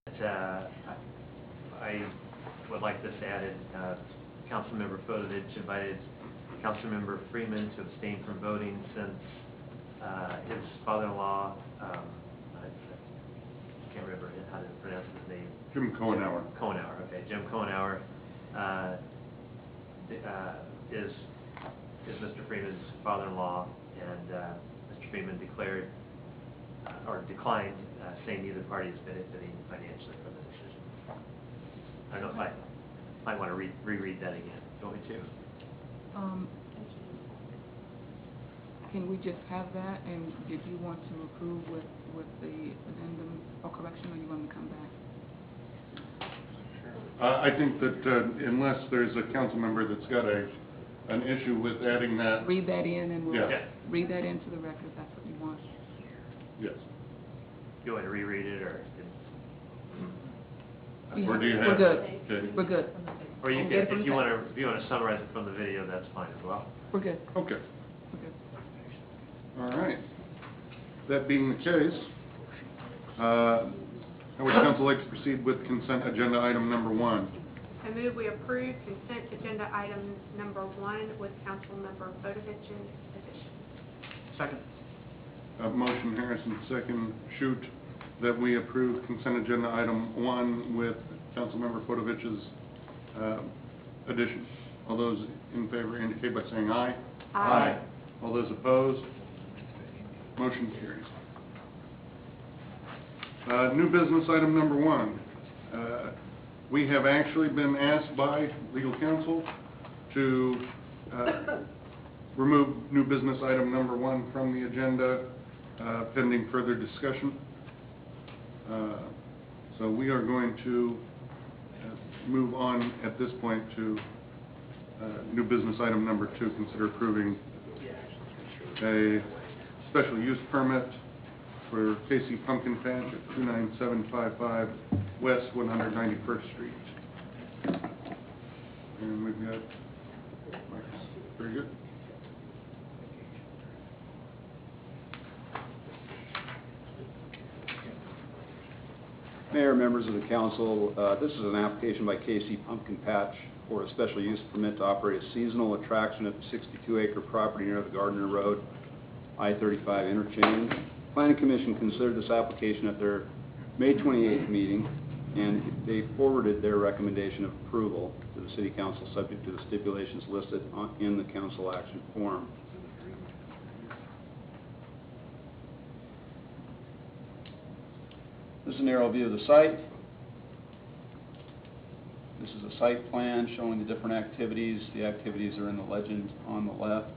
I would like this added. Councilmember Fodovich invited Councilmember Freeman to abstain from voting since his father-in-law, I can't remember how to pronounce his name. Jim Cohenauer. Cohenauer, okay. Jim Cohenauer is Mr. Freeman's father-in-law, and Mr. Freeman declared or declined, saying neither party is benefiting financially from the decision. I don't know if I might want to reread that again. Do you want me to? Can we just have that, and did you want to approve with the addendum or correction, or you want me to come back? I think that unless there's a council member that's got an issue with adding that. Read that in, and we'll Yeah. read that into the record, if that's what you want. Yes. You want to reread it, or? Or do you have? We're good. Okay. We're good. Or you And can, get it from if you the- want to summarize it from the video, that's fine as well. We're good. Okay. We're good. All right. That being the case, how would council like to proceed with consent agenda item number 1? I move we approve consent agenda item number 1 with Councilmember Fodovich's addition. Second. Motion Harrison, second Shoot, that we approve consent agenda item 1 with Councilmember Fodovich's addition. All those in favor indicate by saying aye. Aye. All those opposed? Motion carries. New business item number 1. We have actually been asked by legal counsel to remove new business item number 1 from the agenda pending further discussion. So we are going to move on at this point to new business item number 2, consider approving a special use permit for KC Pumpkin Patch at 29755 West 191st Street. And we've got, very good. Mayor, members of the council, this is an application by KC Pumpkin Patch for a special use permit to operate a seasonal attraction at the 62-acre property near the Gardner Road I-35 interchange. Planning Commission considered this application at their May 28th meeting, and they forwarded their recommendation of approval to the City Council subject to the stipulations listed in the council action form. This is an aerial view of the site. This is a site plan showing the different activities. The activities are in the legend on the left.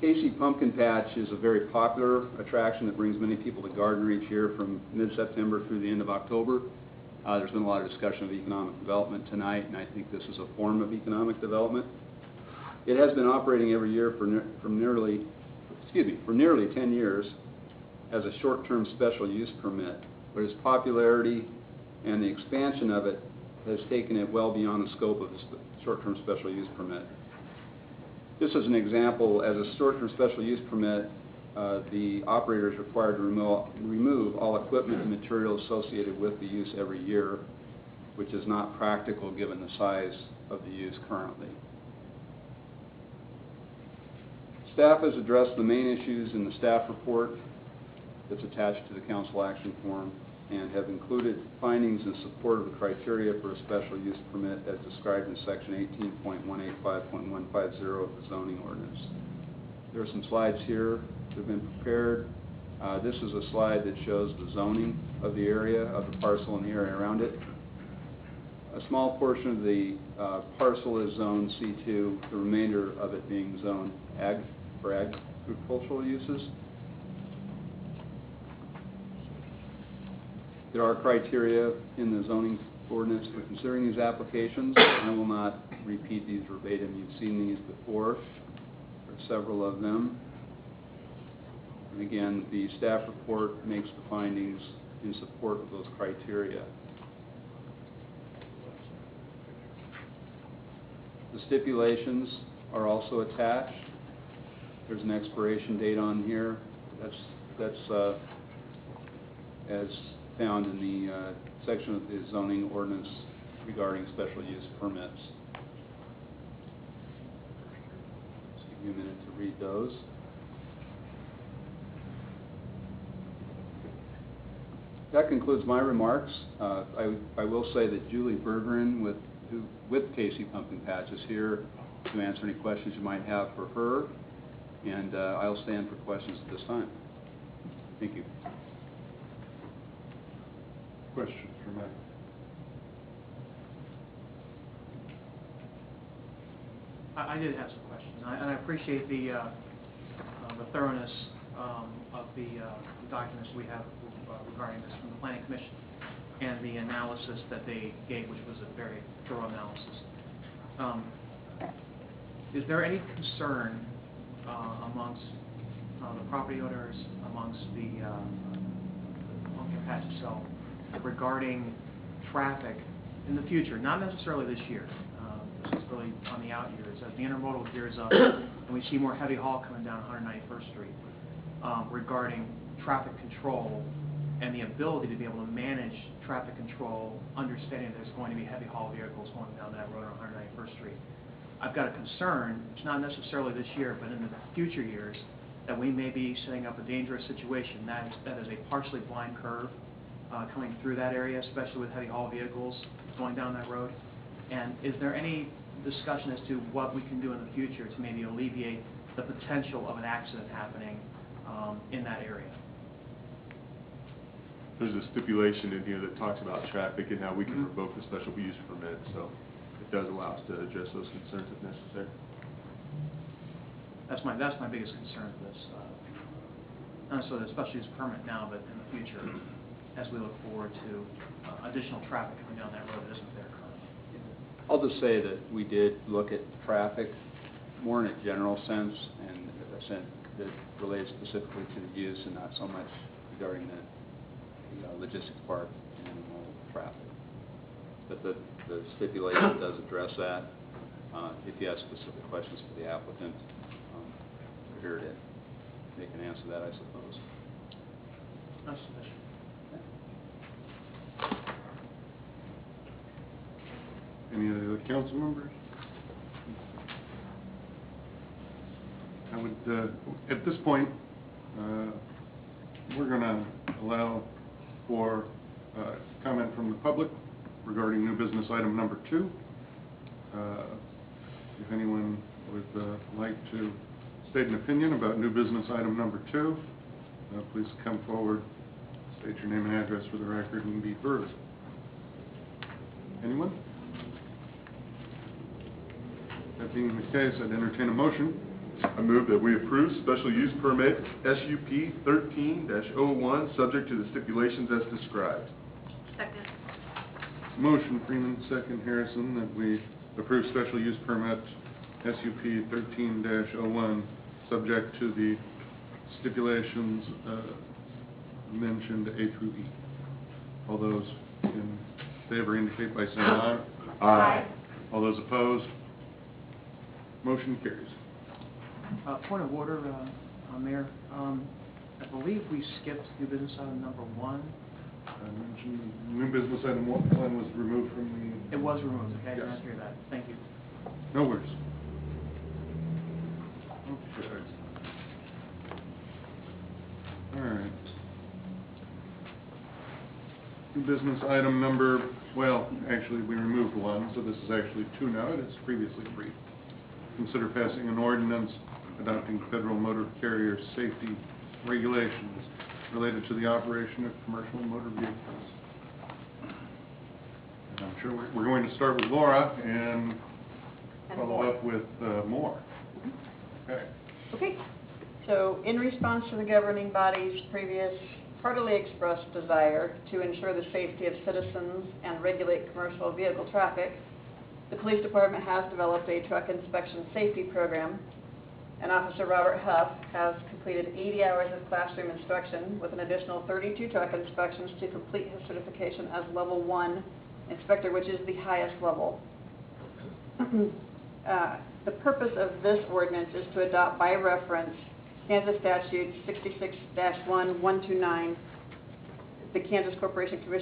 KC Pumpkin Patch is a very popular attraction that brings many people to Gardner each year from mid-September through the end of October. There's been a lot of discussion of economic development tonight, and I think this is a form of economic development. It has been operating every year for nearly 10 years as a short-term special use permit, but its popularity and the expansion of it has taken it well beyond the scope of the short-term special use permit. This is an example. As a short-term special use permit, the operator is required to remove all equipment and materials associated with the use every year, which is not practical given the size of the use currently. Staff has addressed the main issues in the staff report that's attached to the council action form and have included findings in support of the criteria for a special use permit as described in section 18.185.150 of the zoning ordinance. There are some slides here that have been prepared. This is a slide that shows the zoning of the area, of the parcel and the area around it. A small portion of the parcel is zoned C2, the remainder of it being zoned ag for agricultural uses. There are criteria in the zoning ordinance for considering these applications. I will not repeat these verbatim. You've seen these before. There are several of them. And again, the staff report makes the findings in support of those criteria. The stipulations are also attached. There's an expiration date on here. That's as found in the section of the zoning ordinance regarding special use permits. Just give you a minute to read those. That concludes my remarks. I will say that Julie Bergeron with Casey Pumpkin Patch is here to answer any questions you might have for her, and I'll stand for questions at this time. Thank you. Questions for Matt? I did have some questions, and I appreciate the thoroughness of the documents we have regarding this from the Planning Commission and the analysis that they gave, which was a very thorough analysis. Is there any concern amongst the property owners, amongst the pumpkin patch itself, regarding traffic in the future, not necessarily this year, this is really on the out years, as the intermodal gears up and we see more heavy haul coming down 191st Street, regarding traffic control and the ability to be able to manage traffic control, understanding there's going to be heavy haul vehicles going down that road on 191st Street. I've got a concern, it's not necessarily this year, but in the future years, that we may be setting up a dangerous situation. That is a partially blind curve coming through that area, especially with heavy haul vehicles going down that road. And is there any discussion as to what we can do in the future to maybe alleviate the potential of an accident happening in that area? There's a stipulation in here that talks about traffic and how we can revoke the special use permit, so it does allow us to address those concerns if necessary. That's my biggest concern with this. Not necessarily the special use permit now, but in the future, as we look forward to additional traffic coming down that road that isn't there currently. I'll just say that we did look at traffic more in a general sense and a sense that relates specifically to the use and not so much regarding the logistics part and intermodal traffic. But the stipulation does address that. If you have specific questions for the applicant, we're here to make an answer to that, I suppose. That's sufficient. Any other council members? I would, at this point, we're going to allow for comment from the public regarding new business item number 2. If anyone would like to state an opinion about new business item number 2, please come forward, state your name and address for the record, and be heard. Anyone? That being the case, I'd entertain a motion. I move that we approve special use permit SUP 13-01, subject to the stipulations as described. Second. Motion Freeman, second Harrison, that we approve special use permit SUP 13-01, subject to the stipulations mentioned A through E. All those in favor indicate by saying aye. Aye. All those opposed? Motion carries. Point of order, Mayor. I believe we skipped new business item number 1. I mentioned new business item 1 was removed from the... It was removed, okay? I did Yes. not hear that. Thank you. No worries. Okay. All right. New business item number, well, actually, we removed 1, so this is actually 2 now. It is previously 3. Consider passing an ordinance adopting federal motor carrier safety regulations related to the operation of commercial motor vehicles. And I'm sure we're going to start with Laura and follow up with more. Okay. Okay, so in response to the governing body's previous heartily expressed desire to ensure the safety of citizens and regulate commercial vehicle traffic, the police department has developed a truck inspection safety program, and Officer Robert Huff has completed 80 hours of classroom instruction with an additional 32 truck inspections to complete his certification as Level 1 inspector, which is the highest level. The purpose of this ordinance is to adopt by reference Kansas Statute 66-1129, the Kansas Corporation Commission